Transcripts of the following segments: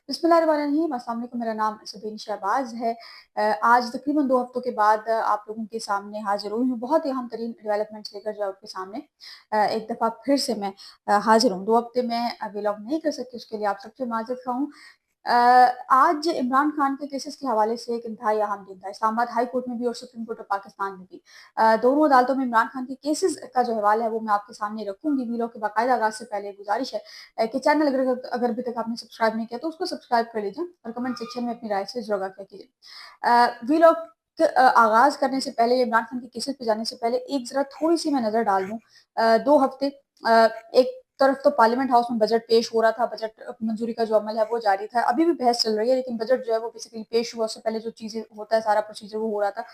बिस्मिल्लाहिर्रहमानिर्रहीम, अस्सलाम वालेकुम। मेरा नाम सबीन शहबाज है। आज तकरीबन 2 हफ्तों के बाद आप लोगों के सामने हाज़िर हुई हूँ। बहुत ही अहम तरीन डेवलपमेंट्स लेकर जो आपके सामने एक दफ़ा फिर से मैं हाज़िर हूँ। 2 हफ्ते मैं व्लॉग नहीं कर सकती, उसके लिए आप सबसे माज़रत ख़्वाह हूँ। अ, आज इमरान खान के केसेस के हवाले से एक इंतहाई अहम दिन था। इस्लामाबाद हाई कोर्ट में भी और सुप्रीम कोर्ट ऑफ पाकिस्तान में भी। दोनों अदालतों में इमरान खान के केसेस का जो हवाला है वो मैं आपके सामने रखूँगी। व्लॉग के बाकायदा आगाज़ से पहले गुज़ारिश है कि चैनल अगर अभी तक आपने सब्सक्राइब नहीं किया तो उसको सब्सक्राइब कर लीजिए और कमेंट सेक्शन में अपनी राय से ज़रूर आगाह कीजिए। व्लॉग आगाज़ करने से पहले, इमरान खान के केसेस पे जाने से पहले एक ज़रा थोड़ी-सी मैं नज़र डाल दूँ। 2 हफ्ते एक तरफ तो पार्लियामेंट हाउस में बजट पेश हो रहा था, बजट मंजूरी का जो अमल है वो जारी था। अभी भी बहस चल रही है, लेकिन बजट जो है वो बेसिकली पेश हुआ, उससे पहले जो चीज़ें होता है सारा प्रोसीजर वो हो रहा था।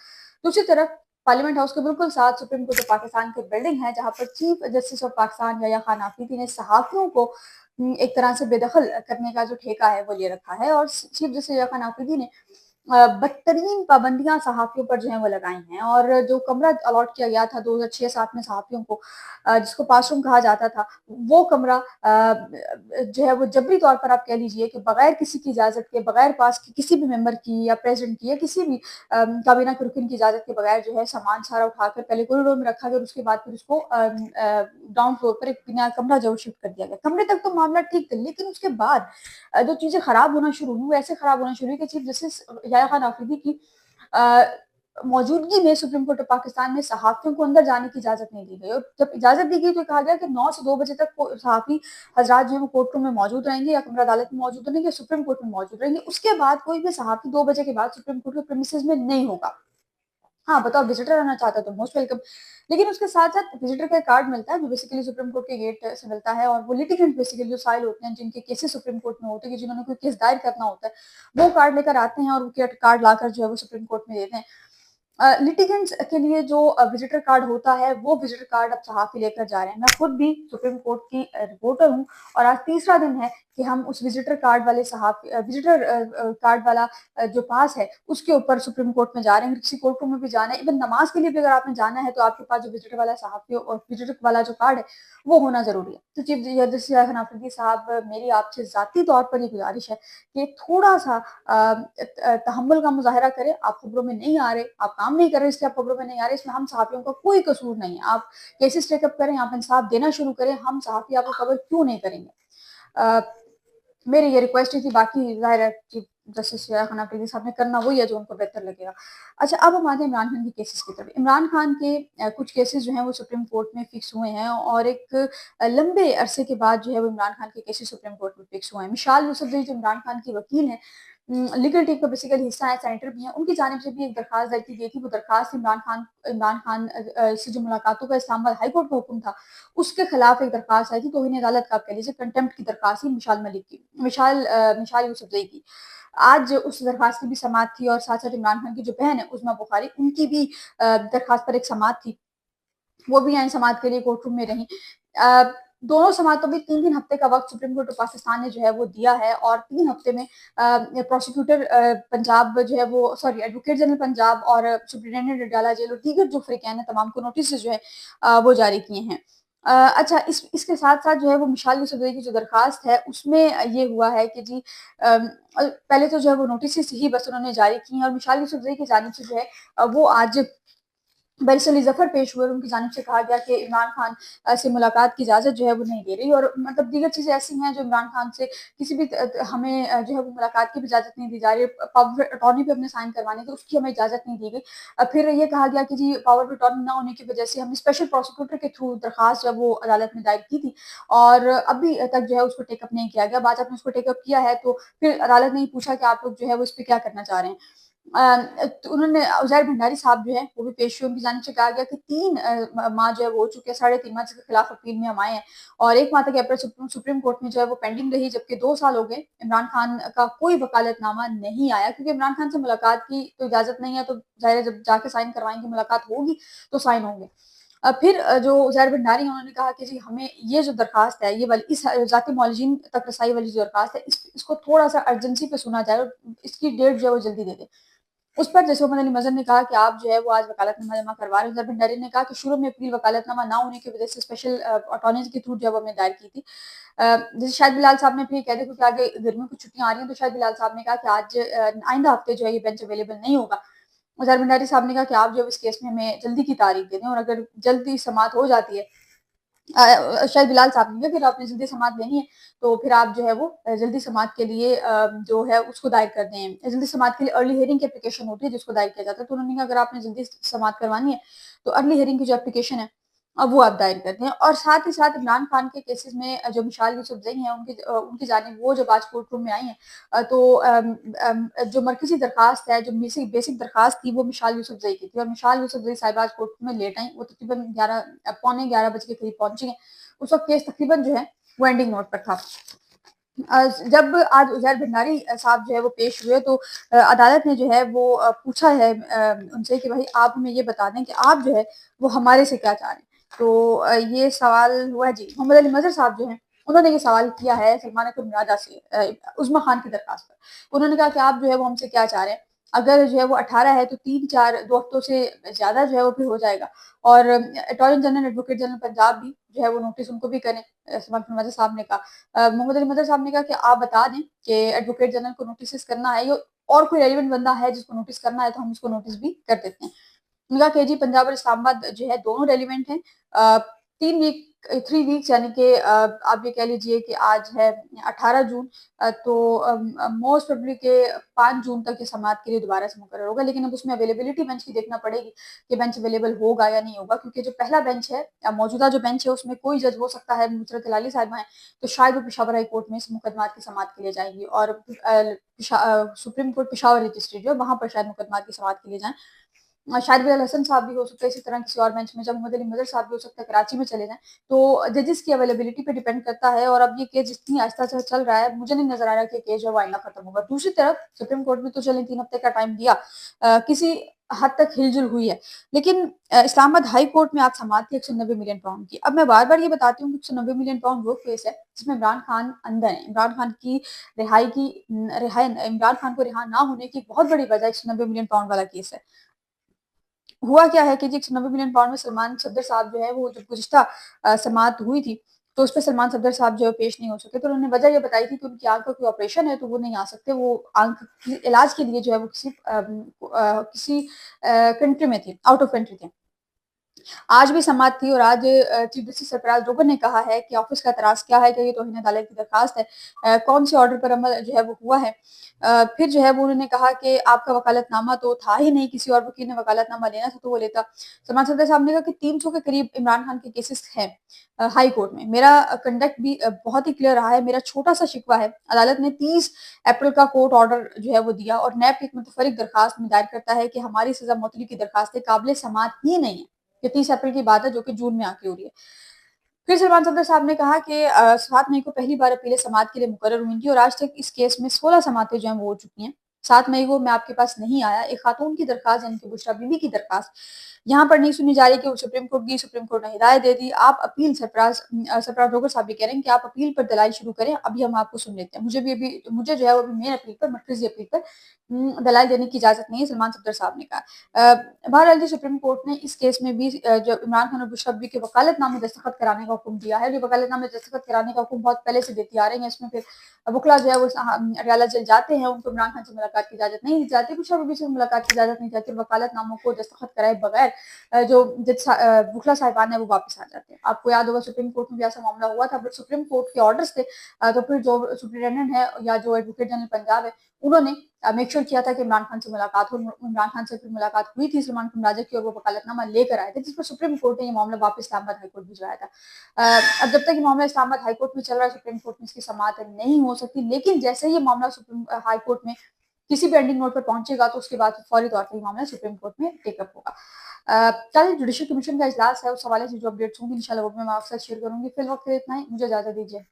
दूसरी तरफ पार्लियामेंट हाउस के बिल्कुल साथ सुप्रीम कोर्ट ऑफ पाकिस्तान की बिल्डिंग है, जहाँ पर chief justice of Pakistan Yahya Khan Afridi ने सहाफ़ियों को एक तरह से बेदखल करने का जो ठेका है वो ले रखा है और चीफ जस्टिस याह्या खान आफरीदी ने बदतरीन पाबंदियाँ सहाफ़ियों पर जो है वो लगाई हैं और जो कमरा अलॉट किया गया था 2006-7 में सहाफ़ियों को, जिसको पास रूम कहा जाता था, वो कमरा जो है वो जबरी तौर पर आप कह लीजिए कि बगैर किसी की इजाज़त के, बगैर पास के किसी भी मेंबर की या प्रेज़िडेंट की या किसी भी काबीना के रुकन की इजाज़त के बगैर जो है सामान सारा उठाकर पहले कॉरिडोर में रखा गया और उसके बाद फिर उसको ग्राउंड फ्लोर पर एक नया कमरा जो शिफ्ट कर दिया गया। कमरे तक तो मामला ठीक था, लेकिन उसके बाद जो चीज़ें खराब होना शुरू हुई, वो ऐसे खराब होना शुरू हुई कि चीफ जस्टिस याह्या खान आफरीदी की अ, मौजूदगी में सुप्रीम कोर्ट ऑफ पाकिस्तान में सहाफ़ियों को अंदर जाने की इजाज़त नहीं दी गई और जब इजाज़त दी गई तो कहा गया कि 9 से 2 बजे तक को सहाफ़ी हज़रात जो है वो कोर्ट रूम में मौजूद रहेंगे या कमरा अदालत में मौजूद रहेंगे या सुप्रीम कोर्ट में मौजूद रहेंगे। उसके बाद कोई भी सहाफ़ी 2 बजे के बाद सुप्रीम कोर्ट के प्रीमिसेस में नहीं होगा। हाँ, बताओ विज़िटर आना चाहता है तो मोस्ट वेलकम। लेकिन उसके साथ-साथ विज़िटर का एक कार्ड मिलता है जो बेसिकली सुप्रीम कोर्ट के गेट से मिलता है और वो लिटिगेंट बेसिकली जो साइल होते हैं, जिनके केसेस सुप्रीम कोर्ट में होते हैं, कि जिन्होंने कोई केस दायर करना होता है, वो कार्ड लेकर आते हैं और वो कार्ड लाकर जो है वो सुप्रीम कोर्ट में देते हैं। लिटिगेंट्स के लिए जो विजिटर कार्ड होता है, वो विजिटर कार्ड अब सहाफ़ी लेकर जा रहे हैं। मैं खुद भी सुप्रीम कोर्ट की रिपोर्टर हूँ और आज तीसरा दिन है कि हम उस विजिटर कार्ड वाले विजिटर कार्ड वाला जो पास है, उसके ऊपर सुप्रीम कोर्ट में जा रहे हैं। किसी कोर्ट रूम में भी जाना है, इवन नमाज़ के लिए भी अगर आपने जाना है, तो आपके पास जो विजिटर वाला सहाफ़ी और विजिटर वाला जो कार्ड है, वो होना ज़रूरी है। तो चीफ जस्टिस याह्या खान आफरीदी साहब, मेरी आपसे ज़ाती तौर पर ये गुज़ारिश है कि थोड़ा-सा तहम्मुल का मुज़ाहिरा करें। आप खबरों में नहीं आ रहे, आप काम नहीं कर रहे इसलिए आप खबरों में नहीं आ रहे, इसमें हम सहाफ़ियों का कोई कसूर नहीं है। आप केसेस टेकअप करें, आप इंसाफ देना शुरू करें, हम सहाफ़ी आपको कवर क्यों नहीं करेंगे? अ, मेरी ये रिक्वेस्ट ही थी, बाकी ज़ाहिर है चीफ जस्टिस याह्या खान आफरीदी साहब ने करना वही है जो उनको बेहतर लगेगा। अच्छा, अब हम आते हैं इमरान खान के केसेस की तरफ। इमरान खान के कुछ केसेस जो हैं वो सुप्रीम कोर्ट में फिक्स हुए हैं और एक लंबे अरसे के बाद जो है वो इमरान खान के केसेस सुप्रीम कोर्ट में फिक्स हुए हैं। मिशाल यूसुफ़ज़ई जो इमरान खान की वकील हैं, लीगल टीम का बेसिकली हिस्सा है, सेनेटर भी हैं, उनकी जानिब से भी एक दरखास्त दायर की गई थी। वो दरखास्त इमरान खान से जो मुलाकातों का इस्लामाबाद हाई कोर्ट का हुक्म था, उसके खिलाफ एक दरखास्त आई थी, तौहीन अदालत का आप कह लीजिए, कंटेम्प्ट की दरखास्त थी मिशाल यूसुफ़ज़ई की। आज उस दरखास्त की भी समाअत थी और साथ-साथ इमरान खान की जो बहन है उज़मा बुखारी, उनकी भी दरखास्त पर एक समाअत थी। वो भी आई समाअत के लिए कोर्ट रूम में रहीं। अ, दोनों समाअतों में 3-3 हफ्ते का वक़्त सुप्रीम कोर्ट ऑफ पाकिस्तान ने जो है वो दिया है और 3 हफ्ते में प्रोसिक्यूटर पंजाब जो है वो एडवोकेट जनरल पंजाब और सुप्रिटेंडेंट अडयाला जेल और दीगर जो फ़रीक़ैन हैं तमाम को नोटिस जो है वो जारी किए हैं। अच्छा, इसके साथ-साथ जो है वो मिशाल यूसुफ़ज़ई की जो दरखास्त है उसमें ये हुआ है कि जी पहले तो जो है वो नोटिसेस ही बस उन्होंने जारी की हैं और मिशाल यूसुफ़ज़ई की जानिब से जो है वो आज बैरिस्टर अली ज़फ़र पेश हुए और उनकी जानिब से कहा गया कि इमरान खान से मुलाकात की इजाज़त जो है वो नहीं दे रही और मतलब दीगर चीज़ें ऐसी हैं जो इमरान खान से किसी भी हमें जो है वो मुलाकात की भी इजाज़त नहीं दी जा रही है। पावर ऑफ अटॉर्नी पे अपने साइन करवाने की उसकी हमें इजाज़त नहीं दी गई। फिर ये कहा गया कि जी पावर ऑफ अटॉर्नी ना होने की वजह से हमने स्पेशल प्रोसिक्यूटर के थ्रू दरखास्त जो है वो अदालत में दायर की थी और अभी तक जो है उसको टेकअप नहीं किया गया। बाद आपने उसको टेकअप किया है तो फिर अदालत ने ये पूछा कि आप लोग जो है वो इस पे क्या करना चाह रहे हैं? तो उन्होंने उज़ैर भंडारी साहब जो हैं, वो भी पेश हुए, उनकी जानिब से कहा गया कि 3 माह जो है वो हो चुके हैं, साढ़े 3 माह जिसके खिलाफ अपील में हम आए हैं और 1 माह तक अप्रैल सुप्रीम कोर्ट में जो है वो पेंडिंग रही, जबकि 2 साल हो गए, इमरान खान का कोई वकालतनामा नहीं आया क्योंकि इमरान खान से मुलाकात की तो इजाज़त नहीं है, तो ज़ाहिर है जब जाके साइन करवाएँगे, मुलाकात होगी, तो साइन होंगे। फिर जो उज़ैर भंडारी हैं, उन्होंने कहा कि जी हमें ये जो दरखास्त है, ये वाली इस ज़ाती मौलजीन तक रसाई वाली जो दरखास्त है, इसको थोड़ा-सा अर्जेंसी पे सुना जाए और इसकी डेट जो है वो जल्दी दे दें। उस पर जैसे मोहम्मद अली मज़हर ने कहा कि आप जो है वो आज वकालतनामा जमा करवा रहे हैं। ज़र भंडारी ने कहा कि शुरू में अपील वकालतनामा ना होने की वजह से स्पेशल अटॉर्नीज़ के थ्रू जो है वो हमने दायर की थी। जैसे शायद बिलाल साहब ने भी कह दिया क्योंकि आगे गर्मियों की छुट्टियाँ आ रही हैं, तो शायद बिलाल साहब ने कहा कि आज आइंदा हफ्ते जो है ये बेंच अवेलेबल नहीं होगा। ज़र भंडारी साहब ने कहा कि आप जो है इस केस में हमें जल्दी की तारीख दे दें और अगर जल्दी समाअत हो जाती है शायद बिलाल साहब ने फिर आपने जल्दी समाअत लेनी है, तो फिर आप जो है वो जल्दी समाअत के लिए जो है उसको दायर कर दें। जल्दी समाअत के लिए अर्ली हियरिंग की एप्लीकेशन होती है जिसको दायर किया जाता है। तो उन्होंने कहा अगर आपने जल्दी समाअत करवानी है, तो अर्ली हियरिंग की जो एप्लीकेशन है वो आप दायर कर दें। और साथ ही साथ इमरान खान के केसेस में जो मिसाल यूसुफ़ज़ई हैं उनकी जानिब वो जब आज कोर्ट रूम में आई हैं तो जो मरकज़ी दरख़्वास्त है, जो बेसिक दरख़्वास्त थी वो मिसाल यूसुफ़ज़ई की थी और मिसाल यूसुफ़ज़ई साहिबा आज कोर्ट में लेट आई। वो तकरीबन 11 पौने 11 बजे के करीब पहुँची हैं। उस वक़्त केस तकरीबन जो है वो एंडिंग नोट पर था। जब आज उज़ैर भंडारी साहब जो है वो पेश हुए तो अदालत ने जो है वो पूछा है उनसे कि भई आप हमें ये बता दें कि आप जो है वो हमारे से क्या चाह रहे हैं? तो ये सवाल हुआ जी, मोहम्मद अली मज़हर साहब जो हैं, उन्होंने ये सवाल किया है सलमान अकबर मुरादा से उज़्मा खान की दरख़्वास्त पर। उन्होंने कहा कि आप जो है वो हमसे क्या चाह रहे हैं? अगर जो है वो 18 है तो 3-4 2 हफ्तों से ज़्यादा जो है वो फिर हो जाएगा और attorney general, advocate general Punjab भी जो है वो नोटिस उनको भी करें। सलमान अकबर मुरादा साहब ने कहा। मोहम्मद अली मज़हर साहब ने कहा कि आप बता दें कि एडवोकेट जनरल को नोटिस करना है या और कोई रेलेवेंट बंदा है जिसको नोटिस करना है तो हम उसको नोटिस भी कर देते हैं। उन्होंने कहा कि जी पंजाब और इस्लामाबाद जो है दोनों रेलेवेंट हैं। 3 वीक 3 वीक्स यानी कि आप ये कह लीजिए कि आज है 18 जून तो मोस्ट प्रोबेबली के 5 जून तक ये समाअत के लिए दोबारा से मुकर्रर होगा। लेकिन अब उसमें अवेलेबिलिटी बेंच की देखना पड़ेगी कि बेंच अवेलेबल होगा या नहीं होगा क्योंकि जो पहला बेंच है मौजूदा जो बेंच है उसमें कोई जज हो सकता है, नुसरत हिलाली साहिबा हैं, तो शायद वो पेशावर हाई कोर्ट में इस मुकदमात की समाअत के लिए जाएँगी और सुप्रीम कोर्ट पेशावर रजिस्ट्री जो है वहाँ पर शायद मुकदमात की समाअत के लिए जाएँ। शाहिद बिलाल हसन साहब भी हो सकते हैं इसी तरह किसी और बेंच में, जब मोहम्मद अली मज़हर साहब भी हो सकता है कराची में चले जाएँ। तो जजेस की अवेलेबिलिटी पे डिपेंड करता है और अब ये केस जितनी आहिस्ता से चल रहा है, मुझे नहीं नज़र आ रहा कि केस जो है वो आइंदा खत्म होगा। दूसरी तरफ सुप्रीम कोर्ट ने तो चलें 3 हफ्ते का टाइम दिया किसी हद तक हिल-जुल हुई है। लेकिन इस्लामाबाद हाई कोर्ट में आज समाअत थी 190 मिलियन पाउंड की। अब मैं बार-बार ये बताती हूँ कि 190 मिलियन पाउंड वो केस है जिसमें इमरान खान अंदर है। इमरान खान की रिहाई इमरान खान को रिहा ना होने की बहुत बड़ी वजह 190 मिलियन पाउंड वाला केस है। हुआ क्या है कि जी 190 मिलियन पाउंड में सलमान सफदर साहब जो है वो जब गुज़िश्ता समाअत हुई थी, तो उसपे सलमान सफदर साहब जो है पेश नहीं हो सके। तो उन्होंने वजह ये बताई थी कि उनकी आँख का कोई ऑपरेशन है तो वो नहीं आ सकते। वो आँख के इलाज के लिए जो है वो किसी कंट्री में थे, आउट ऑफ कंट्री थे। आज भी समाअत थी और आज चीफ जस्टिस सरफराज रोबर ने कहा है कि ऑफिस का एतराज़ क्या है कि ये तौहीन अदालत की दरख्वास्त है। कौन से ऑर्डर पर अमल जो है वो हुआ है। फिर जो है वो उन्होंने कहा कि आपका वकालतनामा तो था ही नहीं, किसी और वकील ने वकालतनामा लेना था तो वो लेता। सलमान सफदर साहब ने कहा कि 300 के करीब इमरान खान के केसेस हैं हाई कोर्ट में। मेरा कंडक्ट भी बहुत ही क्लियर रहा है। मेरा छोटा-सा शिकवा है। अदालत ने 30 अप्रैल का कोर्ट ऑर्डर जो है वो दिया और नैब एक मुतफर्रिग दरख्वास्त में दायर करता है कि हमारी सज़ा मुअत्तली की दरख्वास्तें काबिल समाअत ही नहीं है। ये 30 अप्रैल की बात है जो कि जून में आके हो रही है। फिर सलमान सफदर साहब ने कहा कि 7 मई को पहली बार अपीलें समाअत के लिए मुकर्रर हुई थी और आज तक इस केस में 16 समाअतें जो हैं वो हो चुकी हैं। 7 मई को मैं आपके पास नहीं आया, एक खातून की दरख्वास्त यानी कि बुशरा बीबी की दरख्वास्त यहाँ पर नहीं सुनी जा रही कि वो सुप्रीम कोर्ट गई, सुप्रीम कोर्ट ने हिदायत दे दी। आप अपील सरफराज रोगर साहब भी कह रहे हैं कि आप अपील पर दलाइल शुरू करें, अभी हम आपको सुन लेते हैं। मुझे जो है वो अभी मेन अपील पर मरकज़ी अपील पर दलाइल देने की इजाज़त नहीं है, सलमान सफदर साहब ने कहा। बहरहाल जी सुप्रीम कोर्ट ने इस केस में भी जो इमरान खान और बुशरा बीबी के वकालतनामे दस्तखत कराने का हुक्म दिया है। ये वकालतनामे दस्तखत कराने का हुक्म बहुत पहले से देती आ रही हैं। इसमें फिर वकला जो है वो अडयाला जेल जाते हैं, उनको इमरान खान से मुलाकात की इजाज़त नहीं दी जाती, बुशरा बीबी से मुलाकात की इजाज़त नहीं जाती, वकालतनामों को दस्तखत कराए बगैर जो वकला साहिबान है वो वापस आ जाते हैं। आपको याद होगा सुप्रीम कोर्ट में भी ऐसा मामला हुआ था, बट सुप्रीम कोर्ट के ऑर्डर्स थे तो फिर जो सुप्रीटेंडेंट है या जो एडवोकेट जनरल पंजाब है, उन्होंने मेक श्योर किया था कि इमरान खान से मुलाकात हो। इमरान खान से फिर मुलाकात हुई थी सलमान खान राजा की और वो वकालतनामा लेकर आए थे, जिस पर सुप्रीम कोर्ट ने ये मामला वापस इस्लामाबाद हाई कोर्ट भिजवाया था। अब जब तक ये मामला इस्लामाबाद हाई कोर्ट में चल रहा है, सुप्रीम कोर्ट में इसकी समाअत नहीं हो सकती। लेकिन जैसे ही ये मामला सुप्रीम हाई कोर्ट में किसी भी एंडिंग नोट पर पहुंचेगा तो उसके बाद फौरी तौर पर ये मामला सुप्रीम कोर्ट में टेकअप होगा। कल जुडिशल कमीशन का इजलास है, उस हवाले से जो अपडेट्स होंगी इंशाल्लाह वो मैं आपके साथ शेयर करूंगी। फिलहाल इतना ही, मुझे इजाजत दीजिए।